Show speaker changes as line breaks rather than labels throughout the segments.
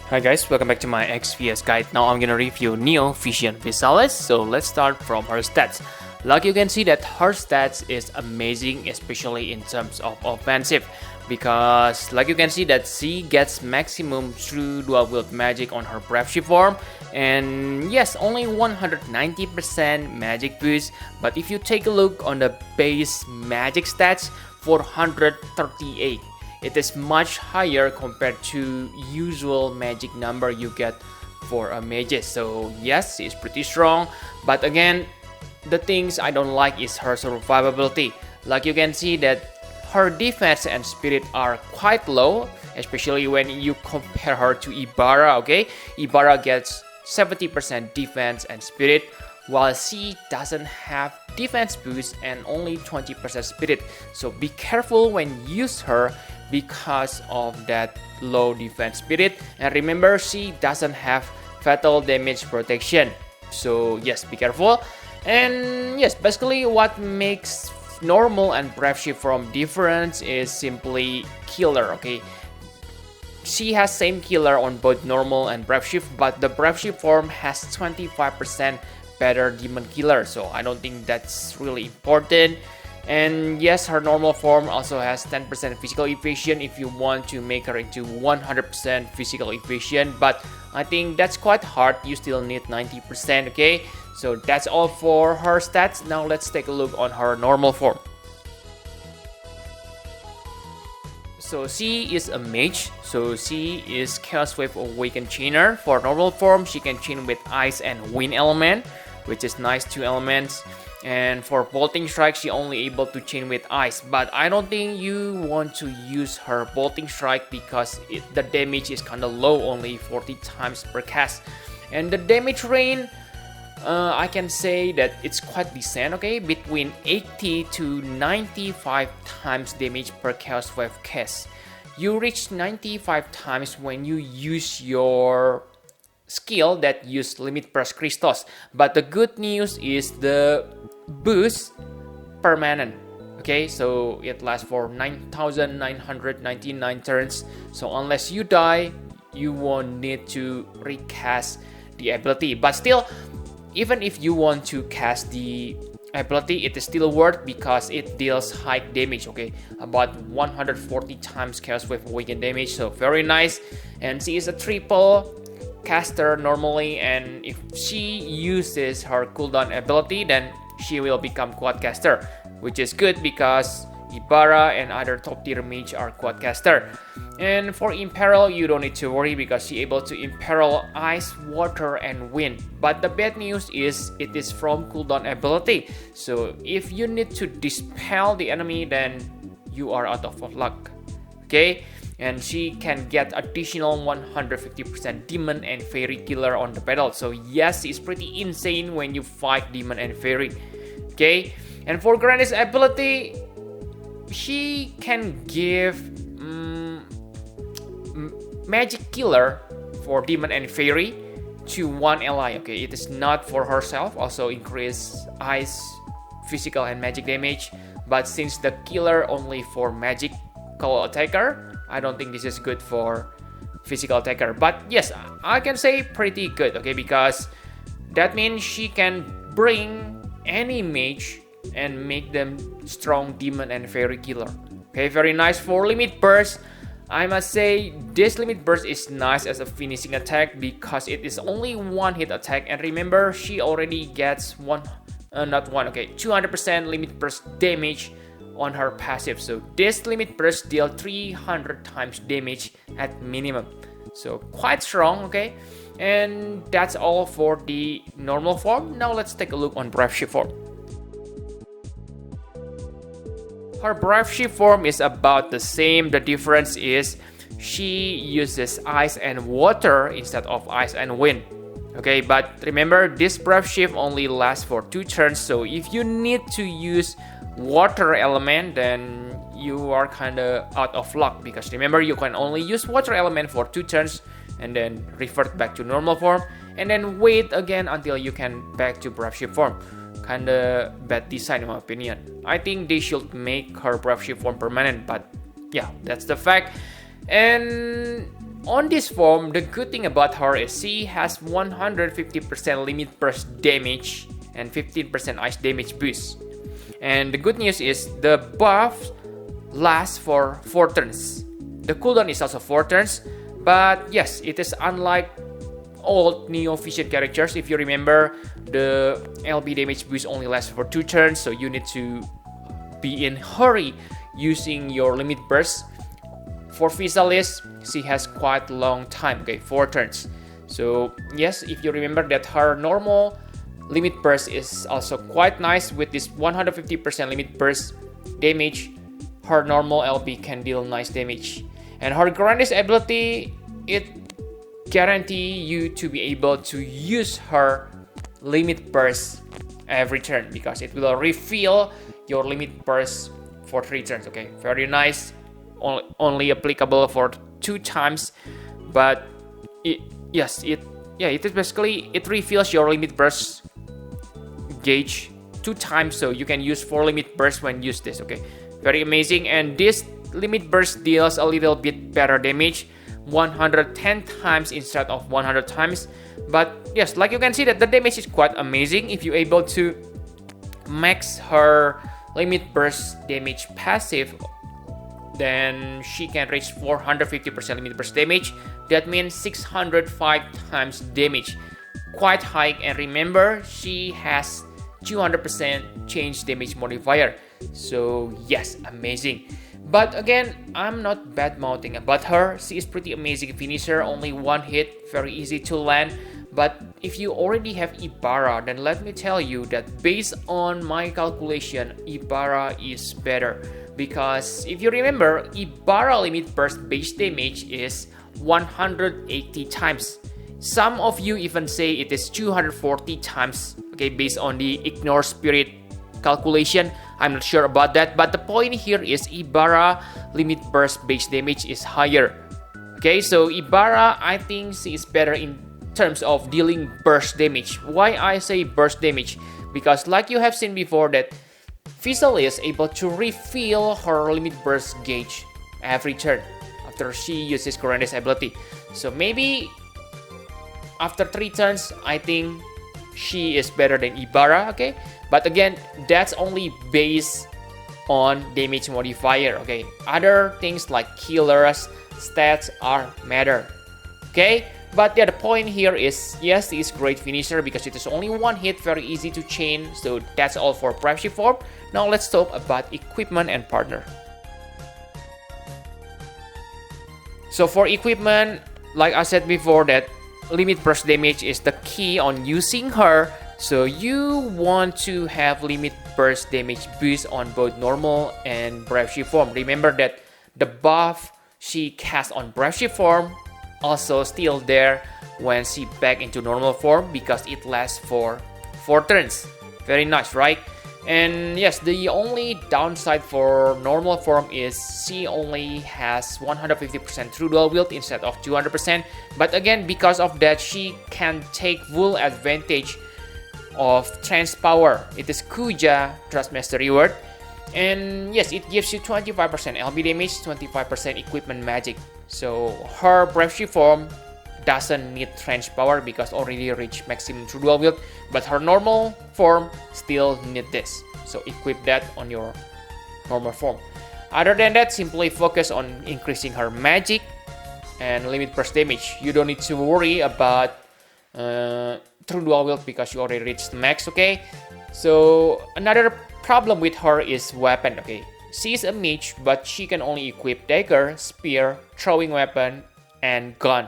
Hi guys, welcome back to my XPS guide. Now I'm gonna review Neo Vision Physalis. So let's start from her stats. Like you can see that her stats is amazing, especially in terms of offensive, because like you can see that she gets maximum true dual wield magic on her Brave Shift form, and yes, only 190% magic boost. But if you take a look on the base magic stats, 438. It is much higher compared to usual magic number you get for a mage. So yes, it's pretty strong, but again, the things I don't like is her survivability. Like you can see that her defense and spirit are quite low, especially when you compare her to Ibarra. Okay, Ibarra gets 70% defense and spirit, while she doesn't have defense boost and only 20% spirit. So be careful when you use her because of that low defense spirit, and remember she doesn't have fatal damage protection. So yes, be careful. And yes, basically what makes normal and Brave Shift form difference is simply killer. Okay, she has same killer on both normal and Brave Shift, but the Brave Shift form has 25% better demon killer, so I don't think that's really important. And yes, her normal form also has 10% physical evasion if you want to make her into 100% physical evasion, but I think that's quite hard. You still need 90%. Okay, so that's all for her stats. Now let's take a look on her normal form. So she is a mage, so she is Chaos Wave Awakened Chainer. For normal form, she can chain with Ice and Wind element, which is nice, two elements. And for Bolting Strike, she only able to chain with Ice, but I don't think you want to use her Bolting Strike because the damage is kinda low, only 40 times per cast. And the damage range, I can say that it's quite decent, okay? Between 80 to 95 times damage per Chaos Wave cast. You reach 95 times when you use your skill that use Limit Burst Crystals. But the good news is the boost permanent. Okay, so it lasts for 9,999 turns. So unless you die, you won't need to recast the ability. But still, even if you want to cast the ability, it is still worth because it deals high damage. Okay, about 140 times Chaos Wave Awakened damage. So very nice. And she is a triple caster normally, and if she uses her cooldown ability, then she will become quad caster, which is good because Ibarra and other top tier mage are quad caster. And for Imperil, you don't need to worry because she able to imperil ice, water, and wind. But the bad news is it is from cooldown ability. So if you need to dispel the enemy, then you are out of luck. Okay, and she can get additional 150% demon and fairy killer on the battle. So yes, it's pretty insane when you fight demon and fairy. Okay, and for Granny's ability, she can give magic killer for demon and fairy to one ally. Okay, it is not for herself. Also increase ice, physical, and magic damage. But since the killer only for magical attacker, I don't think this is good for physical attacker. But yes, I can say pretty good. Okay, because that means she can bring any mage and make them strong demon and fairy killer. Okay, very nice. For limit burst, I must say this limit burst is nice as a finishing attack because it is only one hit attack, and remember she already gets 200% limit burst damage on her passive. So this limit burst deal 300 times damage at minimum, so quite strong. Okay, and that's all for the normal form. Now let's take a look on Brave Shift form. Her Brave Shift form is about the same. The difference is she uses ice and water instead of ice and wind. Okay, but remember this Brave Shift only lasts for 2 turns, so if you need to use water element, then you are kinda out of luck because remember you can only use water element for 2 turns and then revert back to normal form and then wait again until you can back to Brave Shift form. Kinda bad design in my opinion. I think they should make her Brave Shift form permanent, but yeah, that's the fact. And on this form, the good thing about her is she has 150% limit burst damage and 15% ice damage boost. And the good news is the buff lasts for 4 turns. The cooldown is also 4 turns, but yes, it is unlike old Neo Fusion characters. If you remember, the LB damage boost only lasts for 2 turns, so you need to be in hurry using your limit burst. For Physalis, she has quite a long time, okay, 4 turns. So yes, if you remember that her normal limit burst is also quite nice with this 150% limit burst damage. Her normal LB can deal nice damage. And her grandest ability, it guarantee you to be able to use her limit burst every turn because it will refill your limit burst for 3 turns. Okay, very nice. Only applicable for 2 times, but it is basically, it refills your limit burst gauge 2 times, so you can use 4 limit bursts when use this. Okay, very amazing. And this limit burst deals a little bit better damage, 110 times instead of 100 times. But yes, like you can see that the damage is quite amazing. If you're able to max her limit burst damage passive, then she can reach 450% limit burst damage. That means 605 times damage. Quite high. And remember, she has 200% change damage modifier. So yes, amazing. But again, I'm not bad mouthing about her. She is pretty amazing finisher, only 1 hit, very easy to land. But if you already have Ibarra, then let me tell you that based on my calculation, Ibarra is better. Because if you remember, Ibarra limit burst base damage is 180 times. Some of you even say it is 240 times, okay, based on the Ignore Spirit calculation. I'm not sure about that, but the point here is Ibarra limit burst base damage is higher. Okay, so Ibarra, I think she is better in terms of dealing burst damage. Why I say burst damage? Because like you have seen before that Physalis is able to refill her limit burst gauge every turn after she uses Grandest ability. So maybe after 3 turns, I think she is better than Ibarra, okay? But again, that's only based on damage modifier, okay? Other things like killers, stats are matter, okay? But yeah, the point here is, yes, it is great finisher because it is only 1 hit, very easy to chain. So that's all for Private form. Now let's talk about equipment and partner. So for equipment, like I said before, that limit burst damage is the key on using her. So you want to have limit burst damage boost on both normal and Brave Shift form. Remember that the buff she casts on Brave Shift form also still there when she back into normal form because it lasts for 4 turns. Very nice, right? And yes, the only downside for normal form is she only has 150% true dual wield instead of 200%. But again, because of that, she can take full advantage of trance power. It is Kuja Trustmaster reward. And yes, it gives you 25% LB damage, 25% equipment magic. So her Brave Shift form doesn't need trance power because already reached maximum true dual wield, but her normal form still need this. So equip that on your normal form. Other than that, simply focus on increasing her magic and limit burst damage. You don't need to worry about true dual wield because you already reached the max, okay? So another problem with her is weapon, okay? She is a mage, but she can only equip dagger, spear, throwing weapon, and gun.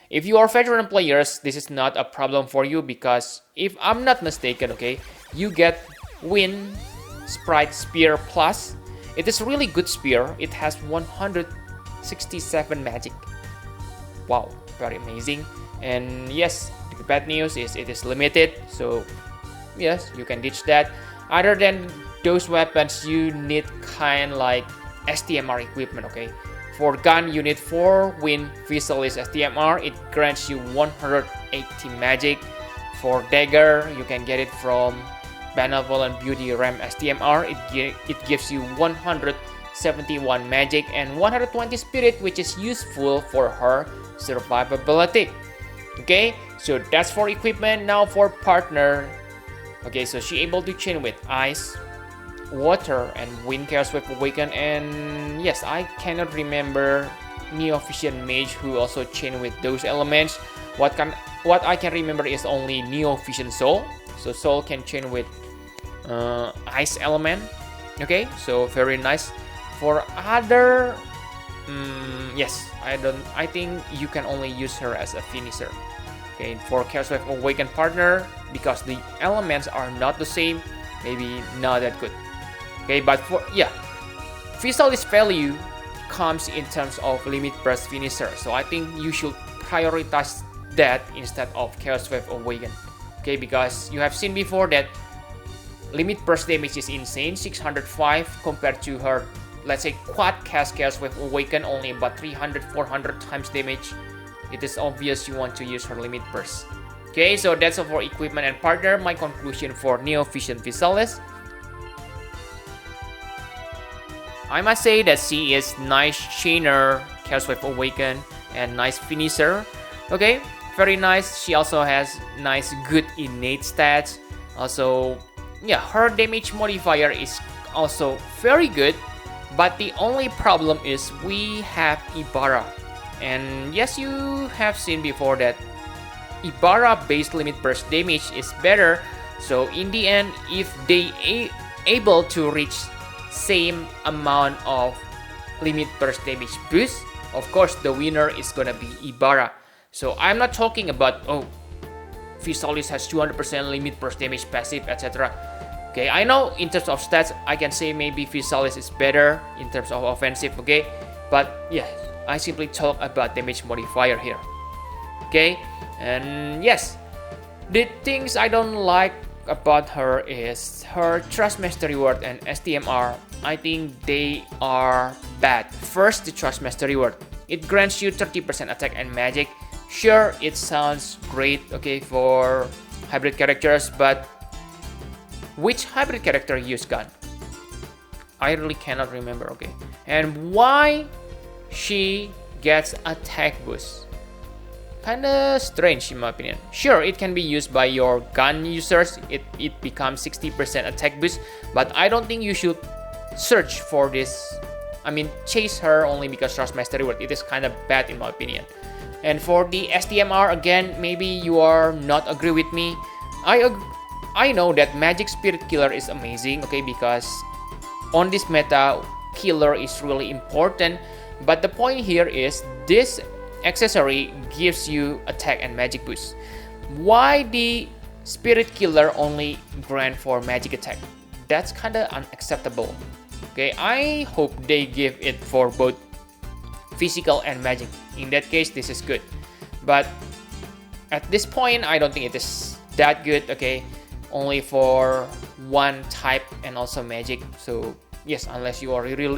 If you are veteran players, this is not a problem for you because if I'm not mistaken, okay, you get Wind Sprite Spear Plus. It is really good spear. It has 167 magic. Wow, very amazing. And yes, the bad news is it is limited, so yes, you can ditch that. Other than those weapons, you need kind like STMR equipment, okay? For gun, you need 4 Wind Physalis STMR. It grants you 180 magic. For dagger, you can get it from Benevolent Beauty Ram STMR. It gives you 171 magic and 120 spirit, which is useful for her survivability. Okay, so that's for equipment. Now for partner. Okay, so she able to chain with ice, water, and wind chaos wave awaken. And yes, I cannot remember Neo-Vision Mage who also chain with those elements. What I can remember is only Neo-Vision Soul. So Soul can chain with ice element. Okay, so very nice. For other, yes, I think you can only use her as a finisher. Okay, for Chaos Wave Awakened partner, because the elements are not the same, maybe not that good. Okay, but for Physalis value comes in terms of limit burst finisher. So I think you should prioritize that instead of Chaos Wave Awakened. Okay, because you have seen before that limit burst damage is insane, 605 compared to her, let's say, quad cast Chaos Wave Awaken only about 300-400 times damage. It is obvious you want to use her limit burst. Okay, so that's all for equipment and partner. My conclusion for Neo-Vision Physalis, I must say that she is nice chainer, Chaos Wave Awaken, and nice finisher. Okay, very nice. She also has nice, good innate stats. Also, yeah, her damage modifier is also very good. But the only problem is we have Ibarra. And yes, you have seen before that Ibarra based limit burst damage is better. So in the end, if they able to reach same amount of limit burst damage boost, of course the winner is gonna be Ibarra. So I'm not talking about Physalis has 200% limit burst damage passive, etc. Okay, I know in terms of stats I can say maybe Physalis is better in terms of offensive, okay, but yeah, I simply talk about damage modifier here. Okay, and yes, the things I don't like about her is her Trust Master Reward and STMR. I think they are bad. First, the Trust Master Reward. It grants you 30% attack and magic. Sure, it sounds great, okay, for hybrid characters, but which hybrid character used gun? I really cannot remember, okay. And why she gets attack boost? Kinda strange in my opinion. Sure, it can be used by your gun users. It becomes 60% attack boost, but I don't think you should search for this. I mean, chase her only because Trust Master Reward. It is kind of bad in my opinion. And for the STMR, again, maybe you are not agree with me. I know that Magic Spirit Killer is amazing, okay, because on this meta, killer is really important. But the point here is this accessory gives you attack and magic boost. Why the Spirit Killer only grant for magic attack? That's kinda unacceptable. Okay, I hope they give it for both physical and magic. In that case, this is good. But at this point, I don't think it is that good, okay? Only for one type and also magic. So yes, unless you are really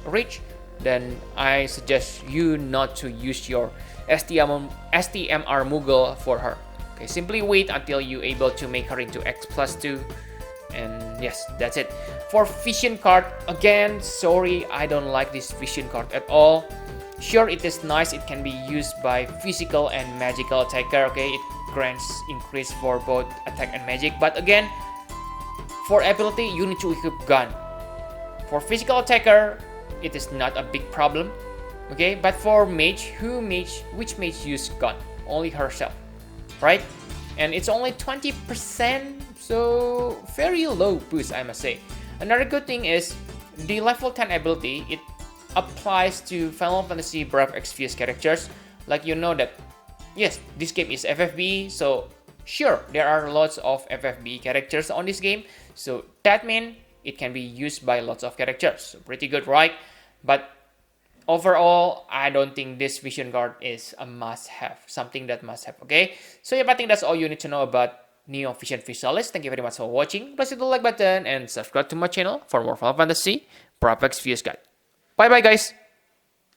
rich, then I suggest you not to use your STMR Moogle for her. Okay, simply wait until you able to make her into X+2. And yes, that's it. For Vision card, again, sorry, I don't like this Vision card at all. Sure, it is nice, it can be used by physical and magical attacker, okay? It grants increase for both attack and magic. But again, for ability, you need to equip gun. For physical attacker, it is not a big problem, okay? But for mage, which mage use gun? Only herself, right? And it's only 20%, so very low boost, I must say. Another good thing is the level 10 ability, it applies to Final Fantasy Brave Exvius characters. Like you know that, yes, this game is FFBE, so sure, there are lots of FFBE characters on this game. So that means it can be used by lots of characters. So pretty good, right? But overall, I don't think this Vision card is a must-have, something that must-have, okay? So yeah, I think that's all you need to know about Neo-Vision Physalis. Thank you very much for watching. Please hit the like button and subscribe to my channel for more Final Fantasy Brave Exvius guide. Bye bye guys!